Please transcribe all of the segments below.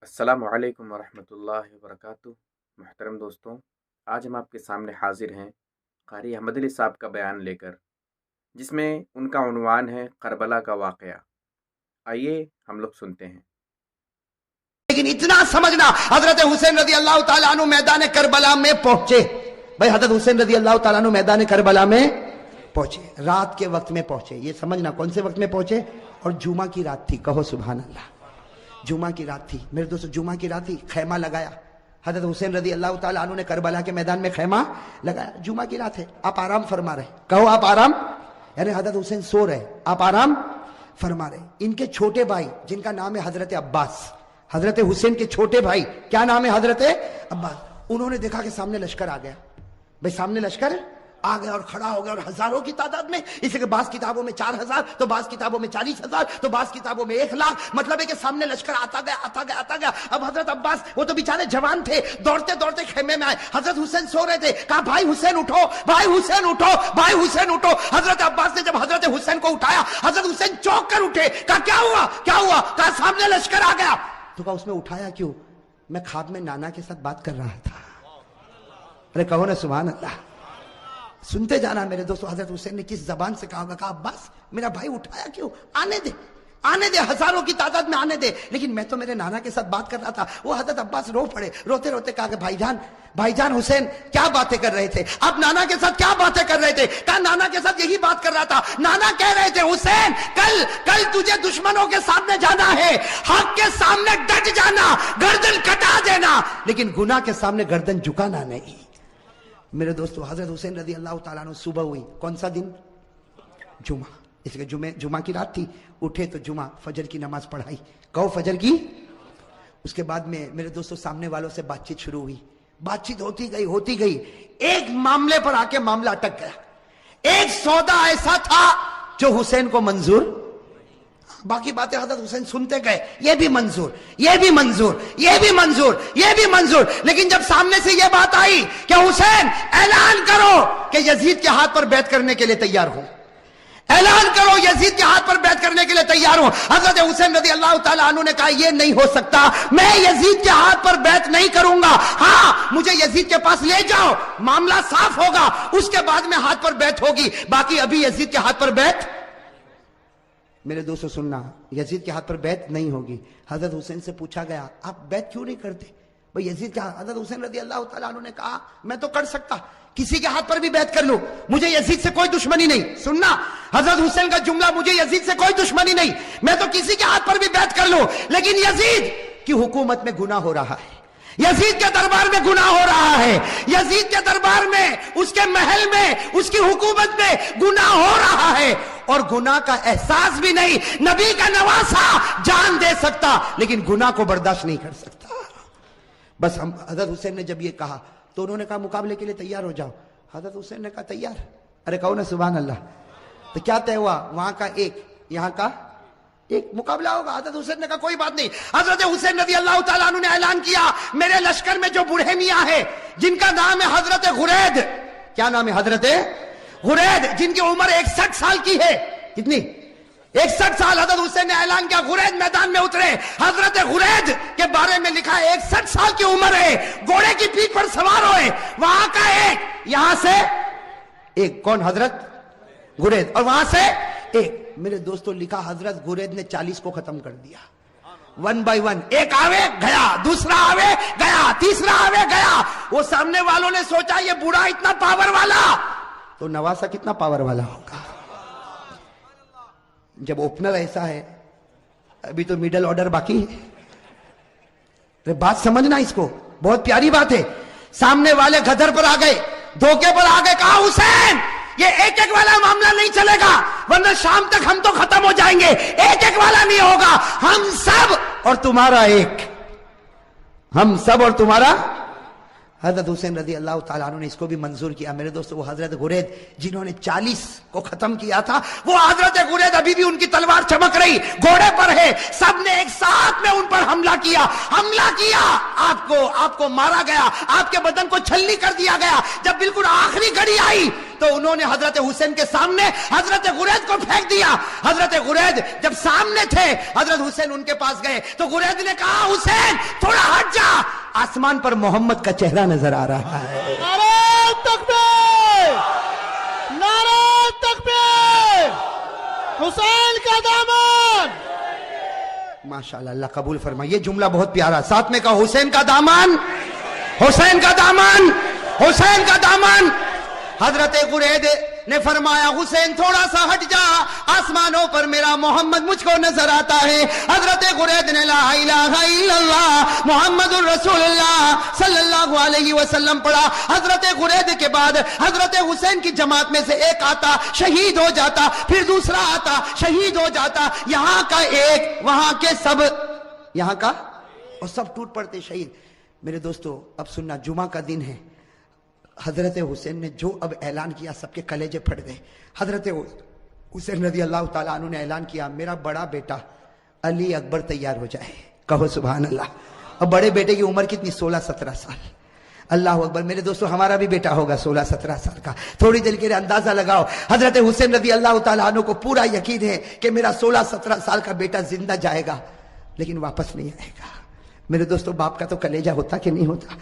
السلام علیکم ورحمۃ اللہ وبرکاتہ۔ محترم دوستوں، آج ہم آپ کے سامنے حاضر ہیں قاری احمد علی صاحب کا بیان لے کر، جس میں ان کا عنوان ہے کربلا کا واقعہ۔ آئیے ہم لوگ سنتے ہیں۔ لیکن اتنا سمجھنا، حضرت حسین رضی اللہ تعالیٰ عنہ میدان کربلا میں پہنچے۔ بھائی حضرت حسین رضی اللہ تعالیٰ عنہ میدان کربلا میں پہنچے، رات کے وقت میں پہنچے۔ یہ سمجھنا کون سے وقت میں پہنچے، اور جمعہ کی رات تھی۔ کہو سبحان اللہ۔ جمعہ کی رات تھی میرے دوستو، جمعہ کی رات تھی۔ خیمہ لگایا حضرت حسین رضی اللہ تعالیٰ عنہ نے، کربلا کے میدان میں خیمہ لگایا۔ جمعہ کی رات ہے، آپ آرام فرما رہے۔ کہو آپ آرام، یعنی حضرت حسین سو رہے، آپ آرام فرما رہے۔ ان کے چھوٹے بھائی جن کا نام ہے حضرت عباس، حضرت حسین کے چھوٹے بھائی، کیا نام ہے؟ حضرت عباس۔ انہوں نے دیکھا کہ سامنے لشکر آ گیا۔ بھائی سامنے لشکر آ گیا اور کھڑا ہو گیا، اور ہزاروں کی تعداد میں، اس لیے کہ بعض کتابوں میں 4000، تو بعض کتابوں میں 40,000، تو بعض کتابوں میں 1,00,000۔ مطلب ہے کہ سامنے لشکر آتا گیا آتا گیا آتا گیا۔ اب حضرت عباس، وہ تو بیچارے جوان تھے، دوڑتے دوڑتے خیمے میں آئے۔ حضرت حسین سو رہے تھے، کہا بھائی حسین اٹھو، بھائی حسین اٹھو، بھائی حسین اٹھو۔ حضرت عباس نے جب حضرت حسین کو اٹھایا، حضرت حسین چونک کر اٹھے۔ کہا کیا ہوا کیا ہوا؟ کہا سامنے لشکر آ گیا۔ تو کہا اس میں اٹھایا کیوں؟ میں خواب میں نانا کے ساتھ بات کر رہا تھا۔ ارے کہو نا سبحان اللہ۔ سنتے جانا میرے دوستو، حضرت حسین نے کس زبان سے کہا ہوگا؟ کہا عباس میرا بھائی اٹھایا کیوں؟ آنے دے آنے دے، ہزاروں کی تعداد میں آنے دے، لیکن میں تو میرے نانا کے ساتھ بات کر رہا تھا۔ وہ حضرت عباس رو پڑے، روتے روتے کہا کہ بھائی جان حسین کیا باتیں کر رہے تھے آپ؟ نانا کے ساتھ کیا باتیں کر رہے تھے؟ کہا نانا کے ساتھ یہی بات کر رہا تھا۔ نانا کہہ رہے تھے حسین کل تجھے دشمنوں کے سامنے جانا ہے، حق کے سامنے ڈٹ جانا، گردن کٹا دینا، لیکن گناہ کے سامنے گردن جھکانا نہیں۔ میرے دوستو، حضرت حسین رضی اللہ تعالیٰ عنہ صبح ہوئی، کون سا دن؟ جمعہ۔ اس لیے جمعہ کی رات تھی، اٹھے تو جمعہ فجر کی نماز پڑھائی۔ کہو فجر کی۔ اس کے بعد میں میرے دوستو سامنے والوں سے بات چیت شروع ہوئی، بات چیت ہوتی گئی۔ ایک معاملے پر آ کے معاملہ اٹک گیا۔ ایک سودا ایسا تھا جو حسین کو منظور، باقی باتیں حضرت حسین سنتے گئے، یہ بھی منظور، یہ بھی منظور، یہ بھی منظور، یہ بھی منظور، لیکن جب سامنے سے یہ بات آئی کہ حسین اعلان کرو کہ یزید کے ہاتھ پر بیعت کرنے کے لیے تیار ہوں، اعلان کرو یزید کے ہاتھ پر بیعت کرنے کے لیے تیار ہوں، حضرت حسین رضی اللہ تعالیٰ عنہ نے کہا یہ نہیں ہو سکتا، میں یزید کے ہاتھ پر بیعت نہیں کروں گا۔ ہاں مجھے یزید کے پاس لے جاؤ، معاملہ صاف ہوگا، اس کے بعد میں ہاتھ پر بیعت ہوگی، باقی ابھی یزید کے ہاتھ پر بیعت۔ میرے دوستو سننا، یزید کے ہاتھ پر بیعت نہیں ہوگی۔ حضرت حسین سے پوچھا گیا آپ بیعت کیوں نہیں کرتے؟ بھئی یزید کا، حضرت حسین رضی اللہ تعالیٰ عنہ نے کہا میں تو کر سکتا، کسی کے ہاتھ پر بھی بیعت کر لوں، مجھے یزید سے کوئی دشمنی نہیں۔ سننا حضرت حسین کا جملہ، مجھے یزید سے کوئی دشمنی نہیں، میں تو کسی کے ہاتھ پر بھی بیعت کر لوں، لیکن یزید کی حکومت میں گناہ ہو رہا ہے، یزید کے دربار میں گناہ ہو رہا ہے، یزید کے دربار میں، اس کے محل میں، اس کی حکومت میں گناہ ہو رہا ہے، اور گناہ کا احساس بھی نہیں۔ نبی کا نواسا جان دے سکتا لیکن گناہ کو برداشت نہیں کر سکتا۔ بس ہم، حضرت حسین نے جب یہ کہا تو انہوں نے کہا مقابلے کے لیے تیار ہو جاؤ۔ حضرت حسین نے کہا تیار۔ ارے کہو نا سبحان اللہ۔ تو کیا طے ہوا؟ وہاں کا ایک، یہاں کا ایک، مقابلہ ہوگا۔ حضرت حسین نے کہا کوئی بات نہیں۔ حضرت حسین رضی اللہ تعالیٰ عنہ نے اعلان کیا میرے لشکر میں جو بوڑھے میاں ہیں جن کا نام ہے حضرت غرید، کیا نام ہے؟ حضرت غرید، جن کی عمر 61 سال کی ہے۔ کتنی؟ 61 سال۔ حضرت حسین نے اعلان کیا غرید میدان میں اترے۔ حضرت غرید کے بارے میں لکھا ہے 61 سال کی عمر ہے، گھوڑے کی پیٹھ پر سوار ہوئے، وہاں کا ایک، یہاں سے ایک، کون؟ حضرت غرید، اور وہاں سے ایک۔ میرے دوستوں لکھا حضرت غرید نے 40 کو ختم کر دیا، 1 by 1۔ ایک آوے گیا، دوسرا آوے گیا، تیسرا آوے گیا۔ وہ سامنے والوں نے سوچا یہ بوڑھا اتنا پاور والا تو نواسا کتنا پاور والا ہوگا۔ جب اوپنر ایسا ہے، ابھی تو میڈل آرڈر باقی ہے۔ بات سمجھنا اس کو، بہت پیاری بات ہے۔ سامنے والے گدر پر آ گئے، دھوکے پر آ گئے، کہا حسین یہ ایک ایک والا معاملہ نہیں چلے گا، ورنہ شام تک ہم تو ختم ہو جائیں گے، ایک ایک والا نہیں ہوگا، ہم سب اور تمہارا ایک، ہم سب اور تمہارا۔ حضرت حسین رضی اللہ تعالیٰ عنہ نے اس کو بھی منظور کیا۔ میرے دوستو وہ حضرت غرید جنہوں نے 40 کو ختم کیا تھا، وہ حضرت غرید ابھی بھی ان کی تلوار چمک رہی، گھوڑے پر ہے، سب نے ایک ساتھ میں ان پر حملہ کیا، آپ کو مارا گیا، آپ کے بدن کو چھلنی کر دیا گیا۔ جب بالکل آخری گھڑی آئی تو انہوں نے حضرت حسین کے سامنے حضرت غرید کو پھینک دیا۔ حضرت غرید جب سامنے تھے، حضرت حسین ان کے پاس گئے تو غرید نے کہا حسین تھوڑا ہٹ جا، آسمان پر محمد کا چہرہ نظر آ رہا ہے۔ نعرہ تکبیر، نعرہ تکبیر، حسین کا دامن۔ ماشاءاللہ، اللہ قبول فرمائے۔ یہ جملہ بہت پیارا، ساتھ میں کہا حسین کا دامن، حسین کا دامن، حسین کا دامن۔ حضرت غرید نے فرمایا حسین تھوڑا سا ہٹ جا، آسمانوں پر میرا محمد مجھ کو نظر آتا ہے۔ حضرت غرید نے لا الہ الا اللہ محمد الرسول اللہ صلی اللہ علیہ وسلم پڑھا۔ حضرت غرید کے بعد حضرت حسین کی جماعت میں سے ایک آتا، شہید ہو جاتا، پھر دوسرا آتا، شہید ہو جاتا، یہاں کا ایک، وہاں کے سب، یہاں کا اور سب ٹوٹ پڑتے شہید۔ میرے دوستو اب سننا، جمعہ کا دن ہے، حضرت حسین نے جو اب اعلان کیا سب کے کلیجے پھٹ گئے۔ حضرت حسین رضی اللہ تعالیٰ عنہ نے اعلان کیا میرا بڑا بیٹا علی اکبر تیار ہو جائے۔ کہو سبحان اللہ۔ اب بڑے بیٹے کی عمر کتنی؟ 16-17 سال۔ اللہ اکبر۔ میرے دوستو ہمارا بھی بیٹا ہوگا 16-17 سال کا، تھوڑی دیر کے لیے اندازہ لگاؤ۔ حضرت حسین رضی اللہ تعالیٰ عنہ کو پورا یقین ہے کہ میرا 16-17 سال کا بیٹا زندہ جائے گا لیکن واپس نہیں آئے گا۔ میرے دوستو باپ کا تو کلیجہ ہوتا کہ نہیں ہوتا؟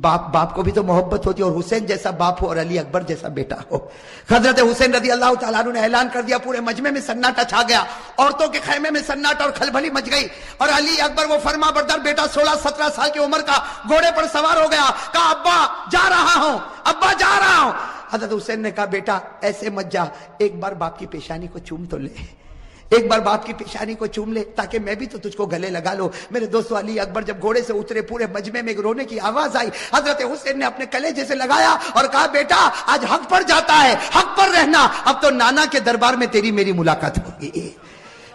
باپ کو بھی تو محبت ہوتی ہے، اور حسین جیسا باپ ہو اور علی اکبر جیسا بیٹا ہو۔ حضرت حسین رضی اللہ تعالیٰ عنہ نے اعلان کر دیا، پورے مجمع میں سناٹا چھا گیا، عورتوں کے خیمے میں سناٹا اور کھلبلی مچ گئی، اور علی اکبر وہ فرما بردار بیٹا 16-17 سال کی عمر کا گھوڑے پر سوار ہو گیا، کہا ابا جا رہا ہوں، ابا جا رہا ہوں۔ حضرت حسین نے کہا بیٹا ایسے مت جا، ایک بار باپ کی پیشانی کو چوم تو لے، ایک بار باپ کی پیشانی کو چوم لے تاکہ میں بھی تو تجھ کو گلے لگا لو۔ میرے دوستو علی اکبر جب گھوڑے سے اترے، پورے مجمع میں رونے کی آواز آئی، حضرت حسین نے اپنے کلیجے سے لگایا اور کہا بیٹا آج حق پر جاتا ہے، حق پر رہنا، اب تو نانا کے دربار میں تیری میری ملاقات ہوگی۔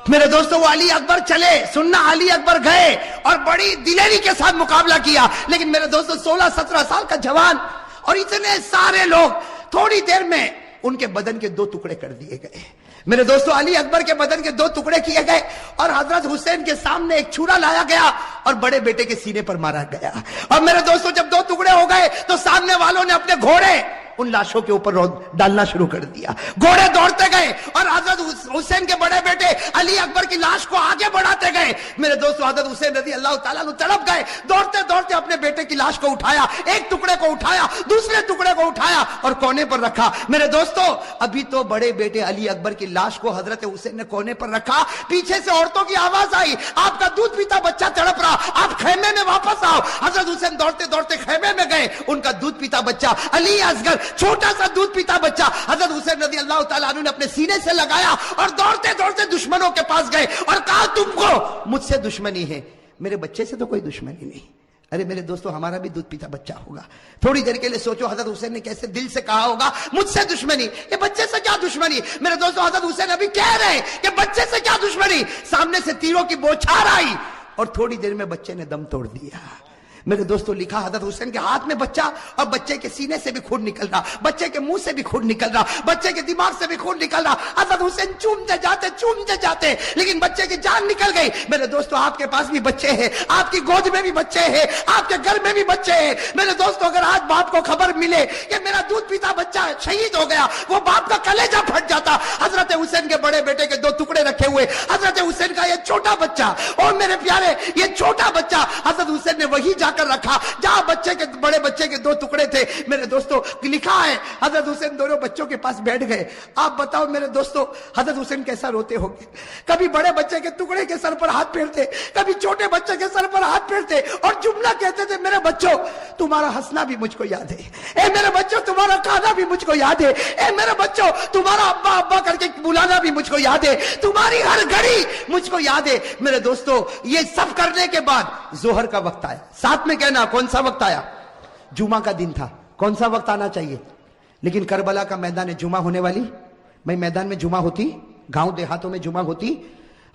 میرے دوستو وہ علی اکبر چلے، سننا علی اکبر گئے اور بڑی دلیری کے ساتھ مقابلہ کیا، لیکن میرے دوستو 16-17 سال کا جوان اور اتنے سارے لوگ، تھوڑی دیر میں ان کے بدن کے 2 ٹکڑے کر دیے گئے۔ میرے دوستو علی اکبر کے بدن کے 2 ٹکڑے کیے گئے اور حضرت حسین کے سامنے ایک چھرا لایا گیا اور بڑے بیٹے کے سینے پر مارا گیا۔ اور میرے دوستو جب 2 ٹکڑے ہو گئے تو سامنے والوں نے اپنے گھوڑے ان لاشوں کے اوپر ڈالنا شروع کر دیا، گھوڑے دوڑتے گئے اور حضرت حسین کے بڑے بیٹے علی اکبر کی لاش کو آگے بڑھاتے گئے۔ میرے دوستو حضرت حسین رضی اللہ تعالیٰ عنہ تڑپ گئے، دوڑتے دوڑتے اپنے بیٹے کی لاش کو اٹھایا، ایک ٹکڑے کو اٹھایا، دوسرے ٹکڑے کو اٹھایا اور کونے پر رکھا۔ میرے دوستو ابھی تو بڑے بیٹے علی اکبر کی لاش کو حضرت حسین نے کونے پر رکھا، پیچھے سے عورتوں کی آواز آئی آپ کا دودھ پیتا بچہ تڑپ رہا، آپ خیمے میں واپس آؤ۔ حضرت حسین دوڑتے دوڑتے خیمے میں گئے، ان کا دودھ پیتا بچہ علی اصغر، چھوٹا سا دودھ پیتا بچہ حضرت حسین رضی اللہ تعالیٰ عنہ نے اپنے سینے سے لگایا اور دوڑتے دوڑتے دشمنوں کے پاس گئے اور کہا تم کو مجھ سے دشمنی ہے، میرے بچے سے تو کوئی دشمنی نہیں۔ ارے میرے دوستو ہمارا بھی دودھ پیتا بچہ ہوگا، تھوڑی دیر کے لیے سوچو حضرت حسین نے کیسے دل سے کہا ہوگا مجھ سے دشمنی، یہ بچے سے کیا دشمنی؟ میرے دوستو حضرت حسین ابھی کہہ رہے ہیں کہ بچے سے کیا دشمنی، سامنے سے تیروں کی بوچھار آئی اور تھوڑی دیر میں بچے نے دم توڑ دیا۔ میرے دوستو لکھا حضرت حسین کے ہاتھ میں بچہ اور بچے کے سینے سے بھی خون نکل رہا، بچے کے منہ سے بھی خون نکل رہا، بچے کے دماغ سے بھی خون نکل رہا۔ حضرت حسین چومتے جاتے لیکن بچے کی جان نکل گئی۔ میرے دوستو آپ کے پاس بھی بچے ہیں، آپ کی گود میں بھی بچے ہیں، آپ کے گھر میں بھی بچے ہیں۔ میرے دوستو اگر آج باپ کو خبر ملے کہ میرا دودھ پیتا بچہ شہید ہو گیا، وہ باپ کا کلیجہ پھٹ جاتا۔ حضرت حسین کے بڑے بیٹے کے 2 ٹکڑے رکھے ہوئے، حضرت حسین کا یہ چھوٹا بچہ، اور میرے پیارے یہ چھوٹا بچہ حضرت حسین نے وہی جا کر رکھا جہاں بڑے بچے کے 2 ٹکڑے تھے۔ میرے دوستو لکھا ہے حضرت حسین دونوں بچوں کے پاس بیٹھ گئے۔ آپ بتاؤ میرے دوستو حضرت حسین کیسا روتے ہوں گے، کبھی بڑے بچے کے ٹکڑے کے سر پر ہاتھ پھیرتے، کبھی چھوٹے بچے کے سر پر ہاتھ پھیرتے اور جملہ کہتے تھے میرے بچوں تمہارا ہنسنا بھی مجھ کو یاد ہے، اے میرے بچوں تمہارا کھانا بھی مجھ کو یاد ہے، اے میرے بچوں تمہارا ابا ابا کر کے بلانا بھی مجھ کو یاد ہے، تمہاری ہر گھڑی مجھ کو یاد ہے۔ میرے دوستو یہ سب کرنے کے بعد ظہر کا وقت آیا، ساتھ میں کہنا کون سا وقت آیا؟ جمعہ کا دن تھا، کون سا وقت آنا چاہیے؟ لیکن کربلا کا میدان جمعہ ہونے والی، میں میدان میں جمعہ ہوتی، گاؤں دیہاتوں میں جمعہ ہوتی،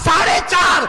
4.5